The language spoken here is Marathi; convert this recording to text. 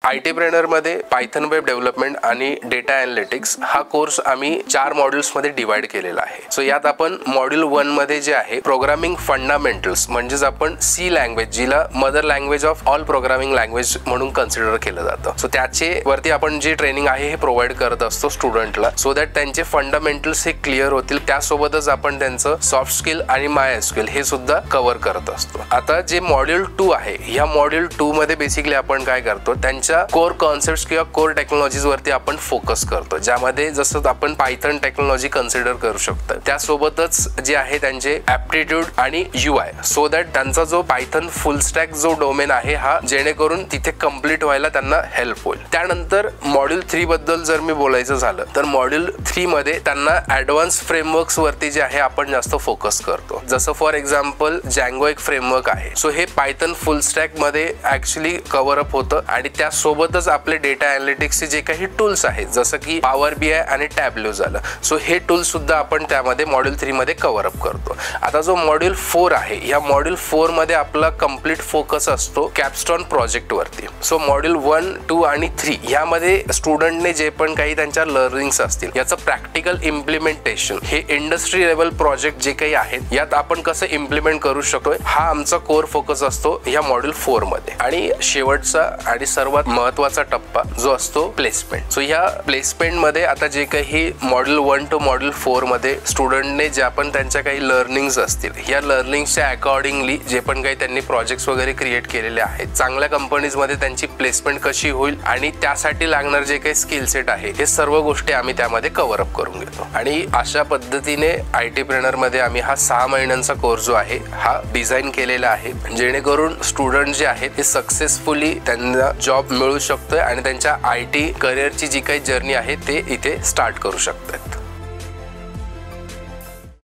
IT प्रेनर मध्ये पायथन वेब डेव्हलपमेंट आणि डेटा एनालिटिक्स हा कोर्स आम्ही 4 मॉड्यूल्स मध्ये डिवाइड केलेला आहे. सो यात आपण मॉड्यूल 1 मध्ये जे आहे प्रोग्रामिंग फंडामेंटल्स म्हणजेच आपण सी लँग्वेज जिला mother language of all programming language म्हणून कन्सिडर केलं जातं. सो त्याचे वरती आपण जे ट्रेनिंग आहे हे प्रोव्हाइड करत असतो स्टुडंटला, सो दॅट त्यांचे फंडामेंटल्स हे क्लिअर होतील. त्यासोबतच आपण त्यांचं सॉफ्ट स्किल आणि MySQL हे सुद्धा कव्हर करत असतो. आता जे मॉड्यूल 2 आहे, ह्या मॉड्यूल 2 मध्ये बेसिकली आपण काय करतो, त्यांच्या कोर कॉन्सेप्ट्स किंवा कोर टेक्नॉलॉजीज वरती आपण फोकस करतो, ज्यामध्ये जसं आपण पायथन टेक्नॉलॉजी कन्सिडर करू शकतो. त्यासोबतच जे आहे त्यांचे ऍप्टिट्यूड आणि UI, सो दॅट त्यांचा जो पायथन फुल स्टॅक जो डोमेन आहे हा जेणेकरून तिथे कम्प्लीट व्हायला त्यांना हेल्प होईल. त्यानंतर मॉड्यूल 3 बद्दल जर मी बोलायचं झालं तर मॉड्यूल 3 मध्ये त्यांना ऍडव्हान्स फ्रेमवर्क्स वरती जे आहे आपण जास्त फोकस करतो. जसं फॉर एक्झाम्पल जँगो एक फ्रेमवर्क आहे, सो हे पायथन फुल स्टॅक मध्ये ऍक्च्युली कव्हर अप होतं. आणि त्यासोबतच आपले डेटा एनालिटिक्सचे जे काही टूल्स आहेत जसं की पॉवर BI आणि टॅब्लो झालं, सो हे टूल्स सुद्धा आपण त्यामध्ये मॉड्यूल 3 मध्ये कव्हर अप करतो. आता जो मॉड्यूल 4 आहे, या मॉड्यूल 4 मध्ये आपला कम्प्लीट फोकस असतो कॅपस्टोन प्रोजेक्ट वरती. सो मॉड्यूल 1, 2 आणि 3 यामध्ये स्टुडंटने जे पण काही त्यांच्या लर्निंग्स असतील याचं प्रॅक्टिकल इम्प्लिमेंटेशन, हे इंडस्ट्री लेवल प्रोजेक्ट जे काही आहेत यात आपण कसं इम्प्लिमेंट करू शकतोय, हा आमचा कोर फोकस असतो या मॉड्यूल 4 मध्ये. आणि शेवटचा आणि सर्वात महत्त्वाचा टप्पा जो असतो प्लेसमेंट. सो या प्लेसमेंट मध्ये आता जे काही मॉड्यूल 1 टू मॉड्यूल 4 मध्ये स्टुडंटने ज्या पण त्यांच्या काही लर्निंग्स असतील, या लर्निंग्सच्या अकॉर्डिंगली जे पण काही त्यांनी प्रोजेक्ट्स वगैरे क्रिएट केलेले आहेत, चांगल्या कंपनीजमध्ये त्यांची प्लेसमेंट कशी होईल आणि त्यासाठी लागणार जे काही स्किल सेट आहे हे सर्व गोष्टी आम्ही त्यामध्ये कव्हर अप करून घेतो. आणि अशा पद्धतीने IT प्रेनर मध्ये आम्ही हा 6 महिन्यांचा कोर्स जो आहे हा डिझाईन केलेला आहे, जेणेकरून स्टुडंट जे आहेत हे सक्सेसफुली त्यांना जॉब मिळू शकतोय आणि त्यांच्या IT करिअरची जी काही जर्नी आहे ते इथे स्टार्ट करू शकतात.